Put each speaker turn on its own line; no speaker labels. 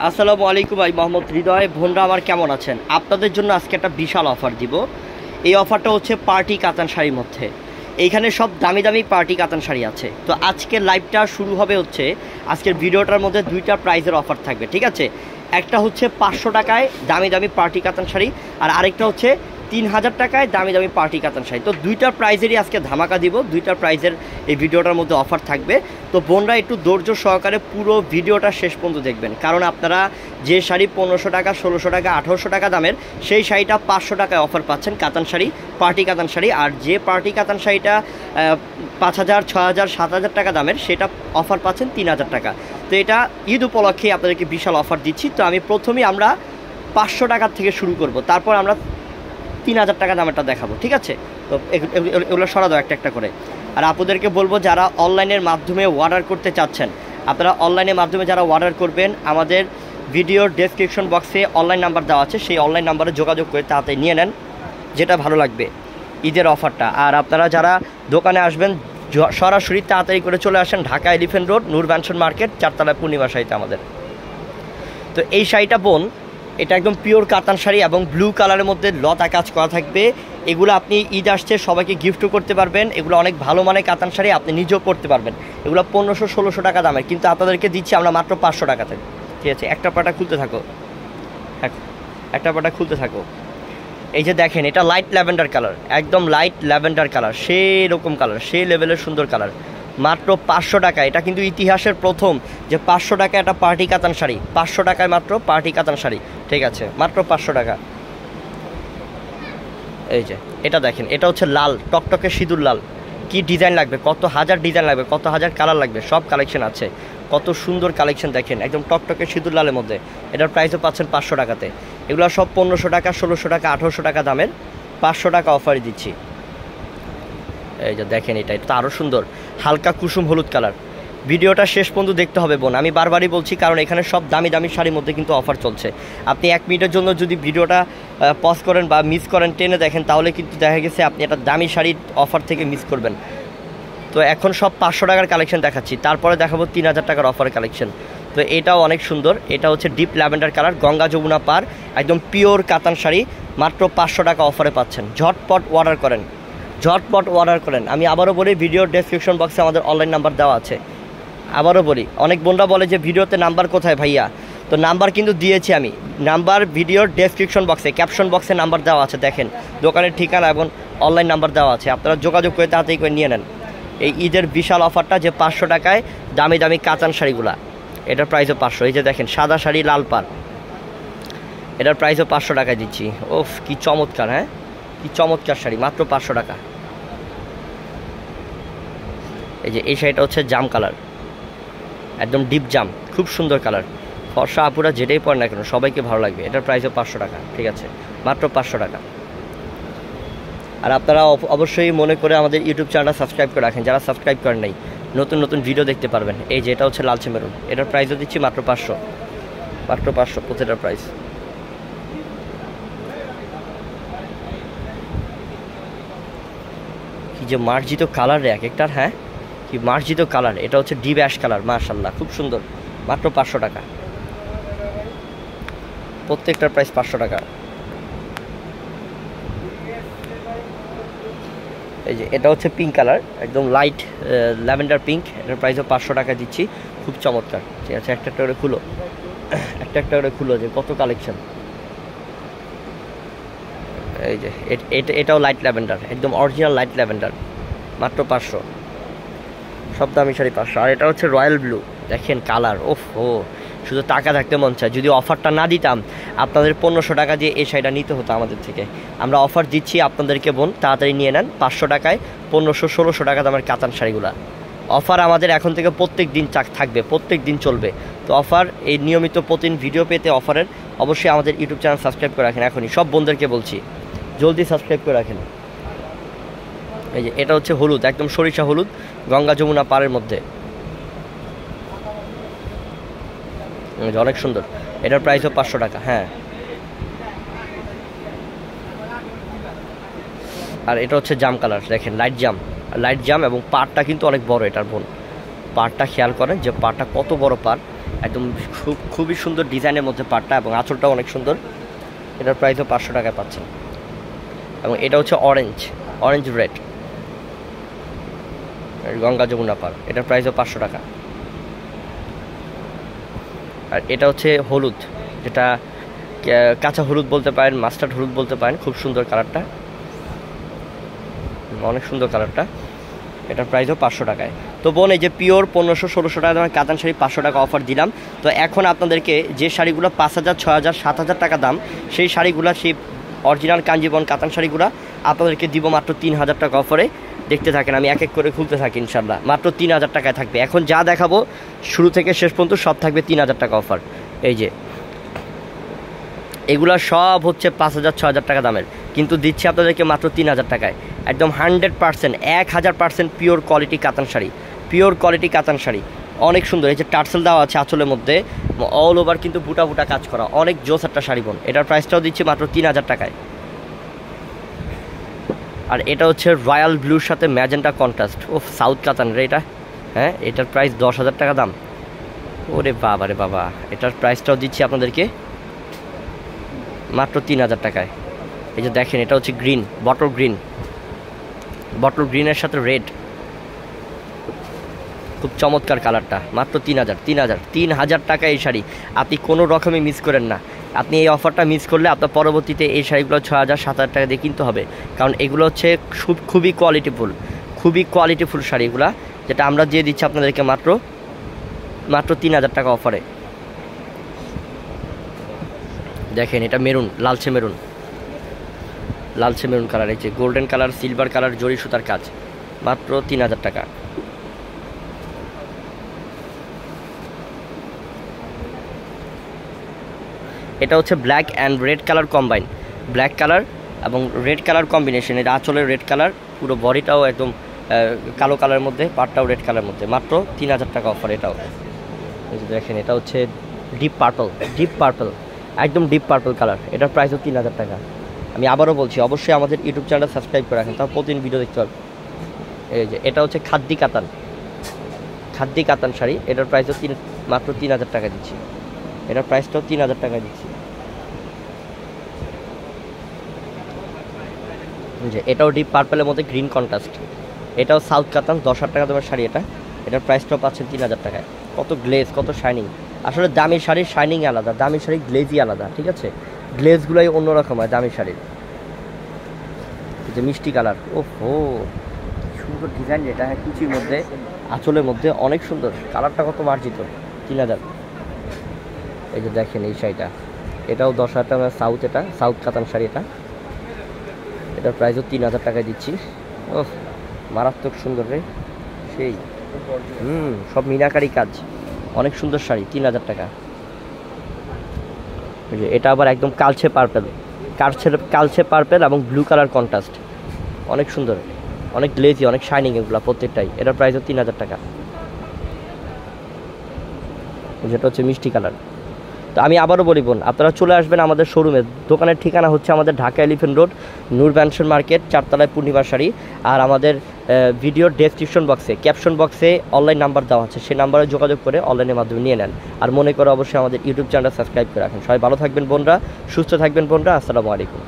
আসসালামু আলাইকুম, ভাই মোহাম্মদ হৃদয়। বোনরা আমার কেমন আছেন? আপনাদের জন্য আজকে একটা বিশাল অফার দিব। এই অফারটা হচ্ছে পার্টি কাতান শাড়ির মধ্যে। এইখানে সব দামি দামি পার্টি কাতান শাড়ি আছে। তো আজকের লাইভটা শুরু হবে হচ্ছে, আজকের ভিডিওটার মধ্যে দুইটা প্রাইজের অফার থাকবে, ঠিক আছে? একটা হচ্ছে 500 টাকায় দামি দামি পার্টি কাতান শাড়ি, আর আরেকটা হচ্ছে 3000 টাকায় দামি দামি পার্টি কাতান শাড়ি। তো দুইটার প্রাইজেরই আজকে ধামাকা দিব। দুইটার প্রাইজের এই ভিডিওটার মধ্যে অফার থাকবে। তো বোনরা একটু ধৈর্য সহকারে পুরো ভিডিওটা শেষ পর্যন্ত দেখবেন, কারণ আপনারা যে শাড়ি 1500 টাকা, 1600 টাকা, 1800 টাকা দামের, সেই শাড়িটা 500 টাকায় অফার পাচ্ছেন কাতান শাড়ি, পার্টি কাতান শাড়ি। আর যে পার্টি কাতান শাড়িটা 5000, 6000, 7000 টাকা দামের, সেটা অফার পাচ্ছেন 3000 টাকা। তো এটা ঈদ উপলক্ষে আপনাদেরকে বিশাল অফার দিচ্ছি। তো আমি প্রথমেই আমরা 500 টাকার থেকে শুরু করব, তারপর আমরা 3000 টাকা দামেরটা দেখাবো, ঠিক আছে? তো এগুলো সরা দাও একটা একটা করে। আর আপনাদেরকে বলবো, যারা অনলাইনের মাধ্যমে অর্ডার করতে চাচ্ছেন, আপনারা অনলাইনের মাধ্যমে যারা অর্ডার করবেন, আমাদের ভিডিওর ডেসক্রিপশন বক্সে অনলাইন নাম্বার দেওয়া আছে, সেই অনলাইন নাম্বারে যোগাযোগ করে তাড়াতাড়ি নিয়ে নেন, যেটা ভালো লাগবে ঈদের অফারটা। আর আপনারা যারা দোকানে আসবেন, সরাসরি তাড়াতাড়ি করে চলে আসেন ঢাকা এলিফ্যান্ট রোড, নূর ম্যানশন মার্কেট, 4 তলায় পূর্ণিমা শাড়িতে আমাদের। তো এই শাড়িটা বোন, এটা একদম পিওর কাতান শাড়ি এবং ব্লু কালারের মধ্যে লতা কাজ করা থাকবে। এগুলো আপনি ঈদ আসছে সবাইকে গিফটও করতে পারবেন। এগুলো অনেক ভালো মানের কাতান শাড়ি, আপনি নিজেও করতে পারবেন। এগুলো 1500-1600 টাকা দামের, কিন্তু আপনাদেরকে দিচ্ছি আমরা মাত্র 500 টাকাতে, ঠিক আছে? একটা পাটা খুলতে থাকো, একটা পাটা খুলতে থাকো। এই যে দেখেন, এটা লাইট ল্যাভেন্ডার কালার, একদম লাইট ল্যাভেন্ডার কালার, সেই রকম কালার, সেই লেভেলের সুন্দর কালার, মাত্র 500 টাকা। এটা কিন্তু ইতিহাসের প্রথম যে 500 টাকা একটা পার্টি কাতান শাড়ি, 500 টাকায় মাত্র পার্টি কাতান শাড়ি, ঠিক আছে? মাত্র 500 টাকা। এই যে এটা দেখেন, এটা হচ্ছে লাল টকটকে সিঁদুর লাল। কি ডিজাইন লাগবে, কত হাজার ডিজাইন লাগবে, কত হাজার কালার লাগবে, সব কালেকশন আছে। কত সুন্দর কালেকশন দেখেন, একদম টকটকে সিঁদুর লালের মধ্যে। এটার প্রাইসও পাচ্ছেন 500 টাকাতে। এগুলো সব 1500 টাকা, 1600 টাকা, 1800 টাকা দামের, 500 টাকা অফারে দিচ্ছি। এই যে দেখেন, এটা তো আরও সুন্দর, হালকা কুসুম হলুদ কালার। ভিডিওটা শেষ পর্যন্ত দেখতে হবে বোন, আমি বারবারই বলছি, কারণ এখানে সব দামি দামি শাড়ির মধ্যে কিন্তু অফার চলছে। আপনি 1 মিনিটের জন্য যদি ভিডিওটা পজ করেন বা মিস করেন, টেনে দেখেন, তাহলে কিন্তু দেখা গেছে আপনি একটা দামি শাড়ির অফার থেকে মিস করবেন। তো এখন সব 500 টাকার কালেকশন দেখাচ্ছি, তারপরে দেখাবো 3000 টাকার অফার কালেকশন। তো এটাও অনেক সুন্দর, এটা হচ্ছে deep lavender colour, Ganga Jamuna পার, একদম পিওর কাতান শাড়ি, মাত্র 500 টাকা অফারে পাচ্ছেন। ঝটপট অর্ডার করেন, ঝটপট অর্ডার করেন। আমি আবারও বলি, ভিডিওর ডেসক্রিপশন বক্সে আমাদের অনলাইন নাম্বার দেওয়া আছে। আবারও বলি, অনেক বোনরা বলে যে ভিডিওতে নাম্বার কোথায় ভাইয়া? তো নাম্বার কিন্তু দিয়েছি আমি, নাম্বার ভিডিওর ডেসক্রিপশন বক্সে, ক্যাপশন বক্সে নাম্বার দেওয়া আছে, দেখেন দোকানের ঠিকানা এবং অনলাইন নাম্বার দেওয়া আছে। আপনারা যোগাযোগ করে তাড়াতাড়ি করে নিয়ে নেন এই ঈদের বিশাল অফারটা, যে 500 টাকায় দামি দামি কাতান শাড়িগুলা। এটার প্রাইসও 500। এই যে দেখেন সাদা শাড়ি লাল পাড়, এটার প্রাইসও 500 টাকায় দিচ্ছি। ওফ, কি চমৎকার! হ্যাঁ, কি চমৎকার শাড়ি, মাত্র 500 টাকা। এই যে এই শাড়িটা হচ্ছে জাম কালার, একদম ডিপ জাম, খুব সুন্দর কালার। ফর্সা আপুরা যেটাই পরে না কেন সবাইকে ভালো লাগবে। এটার প্রাইসও 500 টাকা, ঠিক আছে? মাত্র 500 টাকা। আর আপনারা অবশ্যই মনে করে আমাদের ইউটিউব চ্যানেলটা সাবস্ক্রাইব করে রাখেন, যারা সাবস্ক্রাইব করেন নাই, নতুন নতুন ভিডিও দেখতে পারবেন। এই যে এটা হচ্ছে লালচে মেরুন, এটার প্রাইসও দিচ্ছি মাত্র 500, মাত্র 500 প্রতিটার প্রাইস। কি যে মার্জিত কালার রে এক একটার, হ্যাঁ কি মার্জিত কালার। এটা হচ্ছে ডিপ অ্যাশ কালার, মাশাআল্লাহ খুব সুন্দর, মাত্র 500 টাকা। প্রত্যেকটার প্রাইস 500 টাকা। এই যে এটা হচ্ছে পিঙ্ক কালার, একদম লাইট ল্যাভেন্ডার পিঙ্ক, এটার প্রাইসও 500 টাকা দিচ্ছি। খুব চমৎকার, ঠিক আছে? একটা একটা করে খুলো, একটা একটা করে খুলো, যে কত কালেকশন। এই যে এটাও লাইট ল্যাভেন্ডার, একদম অরিজিনাল লাইট ল্যাভেন্ডার, মাত্র 500। সব দামি শাড়ি 500। আর এটা হচ্ছে রয়্যাল ব্লু, দেখেন কালার, ওফ ও, শুধু টাকা থাকতে মন চায়। যদি অফারটা না দিতাম, আপনাদের 1500 টাকা দিয়ে এই শাড়িটা নিতে হতো আমাদের থেকে। আমরা অফার দিচ্ছি আপনাদেরকে বোন, তাড়াতাড়ি নিয়ে নেন। 500 টাকায় 1500-1600 টাকা দামের কাতান শাড়িগুলো। অফার আমাদের এখন থেকে প্রত্যেক দিন থাকবে, প্রত্যেক দিন চলবে। তো অফার, এই নিয়মিত প্রতিদিন ভিডিও পেতে অফারের অবশ্যই আমাদের ইউটিউব চ্যানেল সাবস্ক্রাইব করে রাখেন। এখনই সব বোনদেরকে বলছি, জলদি সাবস্ক্রাইব করে রাখেন। এই যে এটা হচ্ছে হলুদ, একদম সরিষা হলুদ, গঙ্গা যমুনা পাড়ের মধ্যে, অনেক সুন্দর। এটার প্রাইসও 500 টাকা। হ্যাঁ, আর এটা হচ্ছে জাম কালার, দেখেন লাইট জাম, লাইট জাম, এবং পাড়টা কিন্তু অনেক বড় এটার বোন। পাড়টা খেয়াল করেন যে পাড়টা কত বড় পাড়, একদম খুবই সুন্দর ডিজাইনের মধ্যে পাড়টা, এবং আঁচলটাও অনেক সুন্দর। এটার প্রাইসও 500 টাকায় পাচ্ছেন। এবং এটা হচ্ছে অরেঞ্জ রেড গঙ্গা যমুনা পাড়, এটার প্রাইসও 500 টাকা। আর এটা হচ্ছে হলুদ, যেটা কাঁচা হলুদ বলতে পারেন, মাস্টার্ড হলুদ বলতে পারেন, খুব সুন্দর কালারটা, অনেক সুন্দর কালারটা। এটার প্রাইসও 500 টাকায়। তো বোন, এই যে পিওর 1500-1600 টাকা দামের কাতান শাড়ি 500 টাকা অফার দিলাম। তো এখন আপনাদেরকে যে শাড়িগুলো 5000, 6000, 7000 টাকা দাম, সেই শাড়িগুলো, সেই অরিজিনাল কাঞ্জিবন কাতান শাড়িগুলো আপনাদেরকে দিব মাত্র 3000 টাকা অফারে। দেখতে থাকেন, আমি এক এক করে খুলতে থাকি ইনশাল্লাহ। মাত্র 3000 টাকায় থাকবে। এখন যা দেখাবো শুরু থেকে শেষ পর্যন্ত সব থাকবে 3000 টাকা অফার। এই যে এগুলো সব হচ্ছে 5000, 6000 টাকা দামের, কিন্তু দিচ্ছি আপনাদেরকে মাত্র 3000 টাকায়। একদম 100%, 1000% পিওর কোয়ালিটি কাতান শাড়ি, পিওর কোয়ালিটি কাতান শাড়ি, অনেক সুন্দর। এই যে টার্সেল দেওয়া আছে আঁচলের মধ্যে, অল ওভার কিন্তু বুটা বুটা কাজ করা, অনেক জোস একটা শাড়ি বোন। এটার প্রাইসটাও দিচ্ছি মাত্র 3000 টাকায়। আর এটা হচ্ছে রয়্যাল ব্লুর সাথে ম্যাজেন্টা কন্ট্রাস্ট, ও সাউথ কাতান রে এটা। হ্যাঁ, এটার প্রাইস 10,000 টাকা দাম। ওরে বাবা রে বাবা, এটার প্রাইসটাও দিচ্ছি আপনাদেরকে মাত্র 3000 টাকায়। এই যে দেখেন, এটা হচ্ছে গ্রিন, বটল গ্রিনের সাথে রেড, খুব চমৎকার কালারটা। মাত্র 3000 টাকা এই শাড়ি আপনি কোনো রকমই মিস করেন না। আপনি এই অফারটা মিস করলে আপনার পরবর্তীতে এই শাড়িগুলো 6000, 7000 টাকা দিয়ে কিনতে হবে, কারণ এগুলো হচ্ছে খুবই কোয়ালিটিফুল শাড়িগুলা, যেটা আমরা দিয়ে দিচ্ছি আপনাদেরকে মাত্র 3000 টাকা অফারে। দেখেন, এটা মেরুন, লালচে মেরুন কালার, এই যে গোল্ডেন কালার, সিলভার কালার, জরি সুতার কাজ, মাত্র 3000 টাকা। এটা হচ্ছে black and red colour combine, black colour এবং রেড কালার কম্বিনেশন। এটা আঁচলের রেড কালার, পুরো বডিটাও একদম কালো কালারের মধ্যে, পাটটাও রেড কালারের মধ্যে, মাত্র 3000 টাকা অফার। এটাও দেখেন, এটা হচ্ছে ডিপ পার্পল, একদম ডিপ পার্পল কালার, এটার প্রাইসও 3000 টাকা। আমি আবারও বলছি, অবশ্যই আমাদের ইউটিউব চ্যানেল সাবস্ক্রাইব করে রাখেন, তাও প্রতিদিন ভিডিও দেখতে পারবেন। এই যে এটা হচ্ছে খাদ্দি কাতান শাড়ি, এটার প্রাইসও মাত্র 3000 টাকা দিচ্ছি। এটার প্রাইসটাও 3000 টাকা দিচ্ছি। যে এটাও ডিপ পার্পেলের মধ্যে গ্রিন কন্ট্রাস্ট, এটাও সাউথ কাতান, 10,000 টাকা দামের শাড়ি এটা। এটার প্রাইসটাও পাচ্ছেন 3000 টাকায়। কত গ্লেজ, কত শাইনিং। আসলে দামি শাড়ির শাইনিং আলাদা, দামি শাড়ির গ্লেজই আলাদা, ঠিক আছে? গ্লেজগুলোই অন্যরকম হয় দামি শাড়ির। যে মিষ্টি কালার, ওহো সুন্দর ডিজাইন, এটা হ্যাঁ কিছুর মধ্যে, আঁচলের মধ্যে অনেক সুন্দর কালারটা, কত মার্জিত, 3000। এই যে দেখেন এই শাড়িটা, এটাও 10,000 টাকা, এটা সাউথ কাতান শাড়ি। এটার প্রাইসও 3000 টাকায় দিচ্ছি। ও মারাত্মক সুন্দর রে, সেই সব মিনাকারি কাজ, অনেক সুন্দর শাড়ি, 3000 টাকা। এটা আবার একদম কালচে পার্পেল এবং ব্লু কালার কন্ট্রাস্ট, অনেক সুন্দর, অনেক গ্লেজি, অনেক শাইনিং এগুলো প্রত্যেকটাই। এটার প্রাইসও 3000 টাকা। যেটা হচ্ছে মিষ্টি কালার। তো আমি আবারও বলি বোন, আপনারা চলে আসবেন আমাদের শোরুমে। দোকানের ঠিকানা হচ্ছে আমাদের ঢাকা এলিফ্যান্ট রোড, নূর ব্যানসন মার্কেট, 4 তলায় পূর্ণিমা শাড়ি। আর আমাদের ভিডিওর ডেসক্রিপশন বক্সে, ক্যাপশন বক্সে অনলাইন নাম্বার দেওয়া আছে, সেই নাম্বারে যোগাযোগ করে অনলাইনের মাধ্যমে নিয়ে নেন। আর মনে করে অবশ্যই আমাদের ইউটিউব চ্যানেল সাবস্ক্রাইব করে রাখেন। সবাই ভালো থাকবেন বোনরা, সুস্থ থাকবেন বোনরা। আসসালামু আলাইকুম।